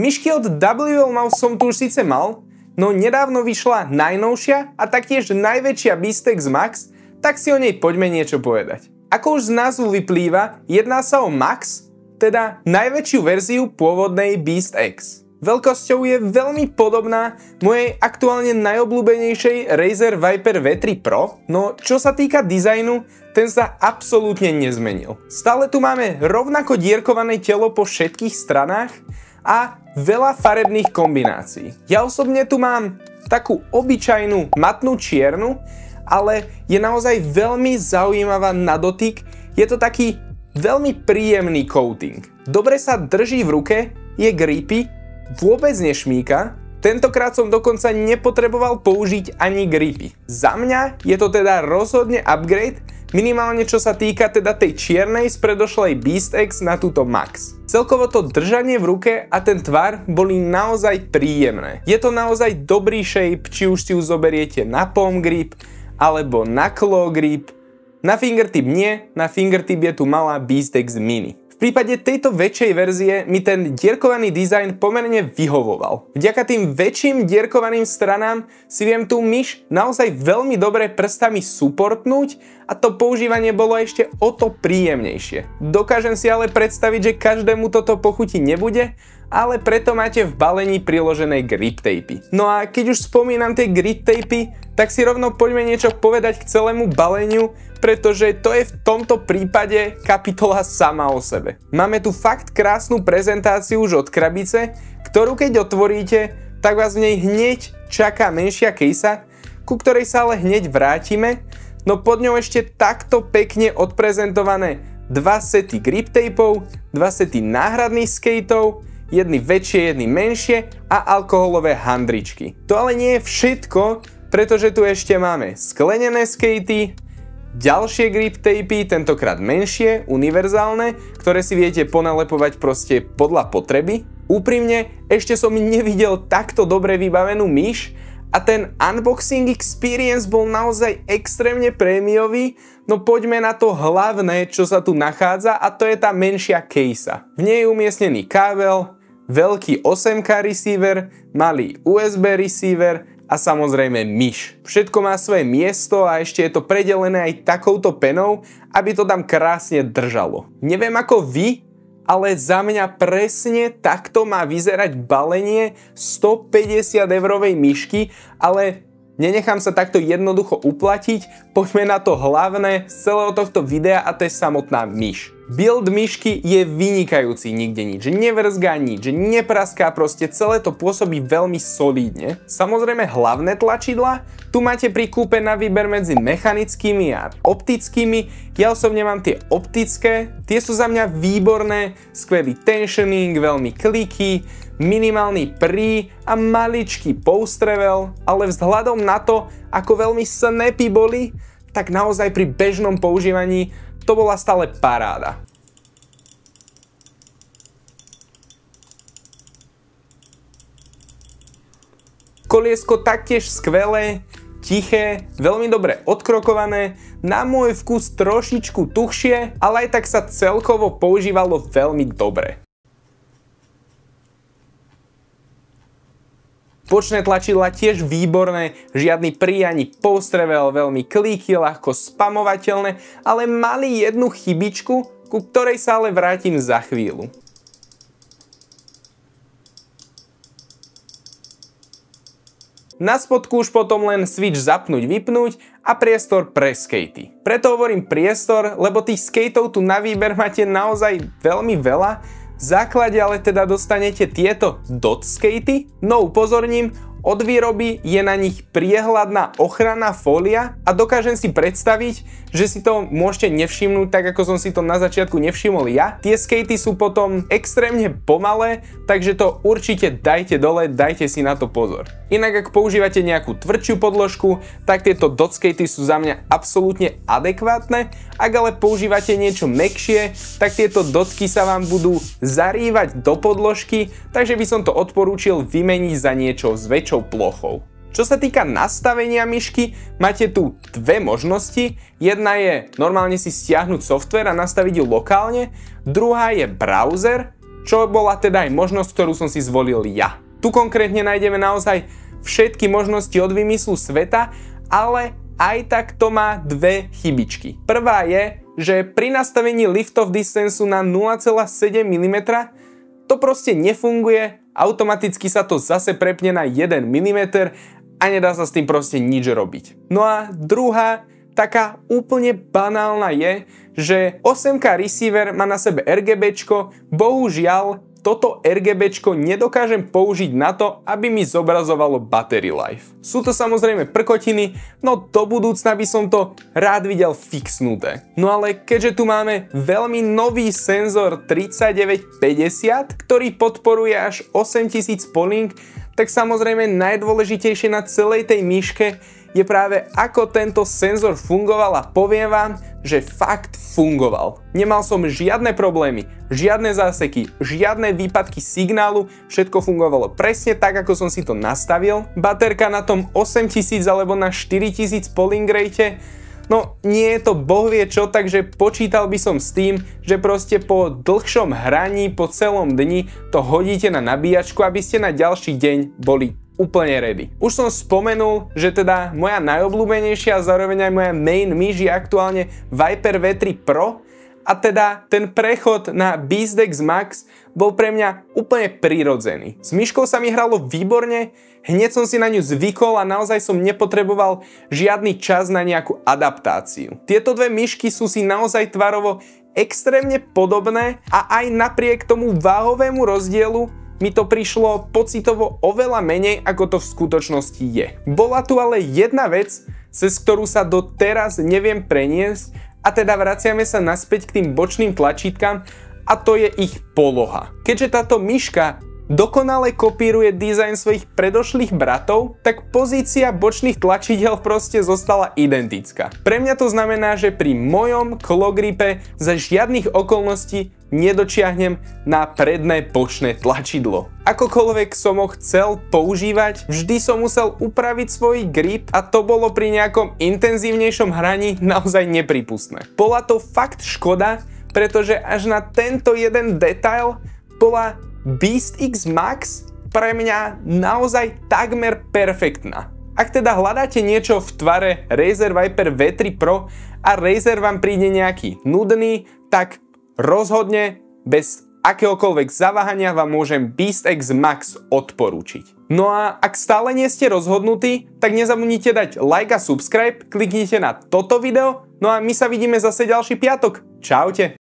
Myšky od WL Mouse som tu už síce mal, no nedávno vyšla najnovšia a taktiež najväčšia Beastex Max, tak si o nej poďme niečo povedať. Ako už z názvu vyplýva, jedná sa o Max, teda najväčšiu verziu pôvodnej Beastex. Veľkosťou je veľmi podobná mojej aktuálne najobľúbenejšej Razer Viper V3 Pro, no čo sa týka dizajnu, ten sa absolútne nezmenil. Stále tu máme rovnako dierkované telo po všetkých stranách a veľa farebných kombinácií. Ja osobne tu mám takú obyčajnú matnú čiernu, ale je naozaj veľmi zaujímavá na dotyk. Je to taký veľmi príjemný coating. Dobre sa drží v ruke, je gripy, vôbec nešmíka. Tentokrát som dokonca nepotreboval použiť ani gripy. Za mňa je to teda rozhodne upgrade, minimálne čo sa týka teda tej čiernej z predošlej Beastex na túto Max. Celkovo to držanie v ruke a ten tvar boli naozaj príjemné. Je to naozaj dobrý shape, či už si ju zoberiete na palm grip alebo na claw grip. Na fingertip nie, na fingertip je tu malá Beastex Mini. V prípade tejto väčšej verzie mi ten dierkovaný dizajn pomerne vyhovoval. Vďaka tým väčším dierkovaným stranám si viem tú myš naozaj veľmi dobre prstami supportnúť a to používanie bolo ešte o to príjemnejšie. Dokážem si ale predstaviť, že každému toto pochutí nebude, ale preto máte v balení priložené grip tapy. No a keď už spomínam tie grip tapy, tak si rovno poďme niečo povedať k celému baleniu, pretože to je v tomto prípade kapitola sama o sebe. Máme tu fakt krásnu prezentáciu už od krabice, ktorú keď otvoríte, tak vás v nej hneď čaká menšia kejsa, ku ktorej sa ale hneď vrátime, no pod ňou ešte takto pekne odprezentované dva sety grip tapeov, dva sety náhradných skateov, jedny väčšie, jedny menšie a alkoholové handričky. To ale nie je všetko, pretože tu ešte máme sklenené skatey, ďalšie grip tapy, tentokrát menšie, univerzálne, ktoré si viete ponalepovať proste podľa potreby. Úprimne, ešte som nevidel takto dobre vybavenú myš a ten unboxing experience bol naozaj extrémne prémiový, no poďme na to hlavné, čo sa tu nachádza a to je tá menšia kejsa. V nej je umiestnený kábel, veľký 8K receiver, malý USB receiver a samozrejme myš. Všetko má svoje miesto a ešte je to predelené aj takouto penou, aby to tam krásne držalo. Neviem ako vy, ale za mňa presne takto má vyzerať balenie 150 eurovej myšky, ale nenechám sa takto jednoducho uplatiť, poďme na to hlavné z celého tohto videa a to je samotná myš. Build myšky je vynikajúci, nikde nič nevrzgá, nič nepraská, proste celé to pôsobí veľmi solídne. Samozrejme hlavné tlačidlá, tu máte pri kúpe na výber medzi mechanickými a optickými. Ja osobne mám tie optické, tie sú za mňa výborné, skvelý tensioning, veľmi kliky, minimálny pre a maličký post travel, ale vzhľadom na to, ako veľmi snappy boli, tak naozaj pri bežnom používaní to bola stále paráda. Koliesko taktiež skvelé, tiché, veľmi dobre odkrokované, na môj vkus trošičku tuhšie, ale aj tak sa celkovo používalo veľmi dobre. Bočné tlačidlá tiež výborné, žiadny pre ani post travel, veľmi kliky, ľahko spamovateľné, ale mali jednu chybičku, ku ktorej sa ale vrátim za chvíľu. Na spodku už potom len switch zapnúť, vypnúť a priestor pre skatey. Preto hovorím priestor, lebo tých skateov tu na výber máte naozaj veľmi veľa. V základe ale teda dostanete tieto dot skatey, no upozorním, od výroby je na nich priehľadná ochranná fólia a dokážem si predstaviť, že si to môžete nevšimnúť tak ako som si to na začiatku nevšimol ja. Tie skatey sú potom extrémne pomalé, takže to určite dajte dole, dajte si na to pozor. Inak ak používate nejakú tvrdšiu podložku, tak tieto dot skatey sú za mňa absolútne adekvátne. Ak ale používate niečo mäkšie, tak tieto dotky sa vám budú zarývať do podložky, takže by som to odporúčil vymeniť za niečo s väčšou plochou. Čo sa týka nastavenia myšky, máte tu dve možnosti. Jedna je normálne si stiahnuť software a nastaviť ju lokálne, druhá je browser. čo bola teda aj možnosť, ktorú som si zvolil ja. Tu konkrétne nájdeme naozaj všetky možnosti od vymyslu sveta, ale aj tak to má dve chybičky. Prvá je, že pri nastavení lift-off distance na 0,7 mm to proste nefunguje, automaticky sa to zase prepne na 1 mm a nedá sa s tým proste nič robiť. No a druhá, taká úplne banálna je, že 8K receiver má na sebe RGBčko, bohužiaľ toto RGBčko nedokážem použiť na to, aby mi zobrazovalo battery life. Sú to samozrejme prkotiny, no do budúcna by som to rád videl fixnuté. No ale keďže tu máme veľmi nový senzor 3950, ktorý podporuje až 8000 polling, tak samozrejme najdôležitejšie na celej tej myške je práve ako tento senzor fungoval a poviem vám, že fakt fungoval. Nemal som žiadne problémy, žiadne záseky, žiadne výpadky signálu, všetko fungovalo presne tak, ako som si to nastavil. Baterka na tom 8000 alebo na 4000 polling rate, no nie je to bohvie čo, takže počítal by som s tým, že proste po dlhšom hraní, po celom dni to hodíte na nabíjačku, aby ste na ďalší deň boli úplne ready. Už som spomenul, že teda moja najobľúbenejšia a zároveň aj moja main myš je aktuálne Viper V3 Pro a teda ten prechod na BeastX Max bol pre mňa úplne prirodzený. S myškou sa mi hralo výborne, hneď som si na ňu zvykol a naozaj som nepotreboval žiadny čas na nejakú adaptáciu. Tieto dve myšky sú si naozaj tvarovo extrémne podobné a aj napriek tomu váhovému rozdielu mi to prišlo pocitovo oveľa menej, ako to v skutočnosti je. Bola tu ale jedna vec, cez ktorú sa doteraz neviem preniesť, a teda vraciame sa naspäť k tým bočným tlačítkam a to je ich poloha. Keďže táto myška dokonale kopíruje dizajn svojich predošlých bratov, tak pozícia bočných tlačidel proste zostala identická. Pre mňa to znamená, že pri mojom Clockgripe za žiadnych okolností nedočiahnem na predné bočné tlačidlo. Akokoľvek som ho chcel používať, vždy som musel upraviť svoj grip a to bolo pri nejakom intenzívnejšom hraní naozaj neprípustné. Bola to fakt škoda, pretože až na tento jeden detail bola BeastX Max pre mňa naozaj takmer perfektná. Ak teda hľadáte niečo v tvare Razer Viper V3 Pro a Razer vám príde nejaký nudný, tak rozhodne bez akéhokoľvek zaváhania vám môžem BeastX Max odporúčiť. No a ak stále nie ste rozhodnutí, tak nezabudnite dať like a subscribe, kliknite na toto video, no a my sa vidíme zase ďalší piatok. Čaute.